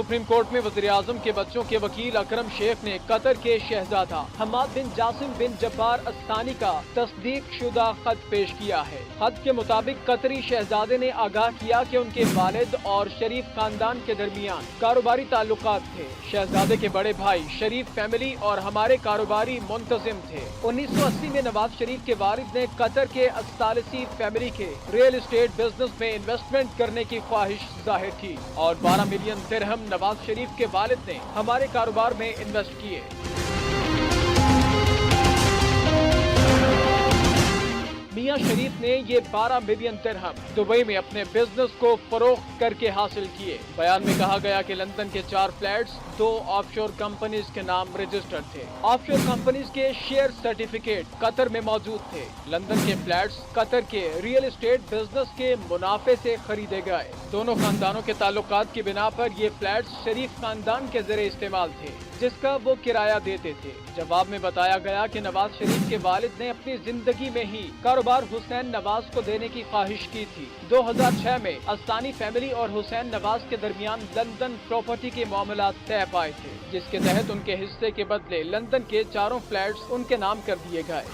Supreme court में वज़ीर आज़म के बच्चों के वकील अकरम शेख ने कतर के शहजादा हम्माद बिन जासिम बिन जब्बार अस्तानी का तस्दीक शुदा खत पेश किया है। खत के मुताबिक कतरी शहजादे ने आगाह किया कि उनके वालिद और शरीफ खानदान के दरमियान कारोबारी ताल्लुकात थे। शहजादे के बड़े भाई शरीफ फैमिली और हमारे कारोबारी मुंतजिम थे। 1980 में नवाज शरीफ के वालिद ने कतर के अस्तालसी फैमिली के रियल एस्टेट बिजनेस में इन्वेस्टमेंट करने की ख्वाहिश जाहिर की और 12 मिलियन दिरहम नवाज शरीफ के वालिद ने हमारे कारोबार में इन्वेस्ट किए। मियां शरीफ ने ये 12 मिलियन दिरहम दुबई में अपने बिजनेस को फरोख्त करके हासिल किए। बयान में कहा गया कि लंदन के 4 फ्लैट्स 2 ऑफशोर कंपनीज के नाम रजिस्टर्ड थे। ऑफशोर कंपनीज के शेयर सर्टिफिकेट कतर में मौजूद थे। लंदन के फ्लैट्स कतर के रियल एस्टेट बिजनेस के मुनाफे से खरीदे गए। दोनों खानदानों के ताल्लुकात की बिना पर ये फ्लैट्स शरीफ खानदान के जरिए इस्तेमाल थे, जिसका वो किराया देते थे। जवाब में बताया गया कि नवाज शरीफ के वालिद ने अपनी जिंदगी में ही कारोबार हुसैन नवाज को देने की ख्वाहिश की थी। 2006 में अस्तानी फैमिली और हुसैन नवाज के दरमियान लंदन प्रॉपर्टी के मामलात तय पाए थे, जिसके तहत उनके हिस्से के बदले लंदन के 4 फ्लैट्स उनके नाम कर दिए गए।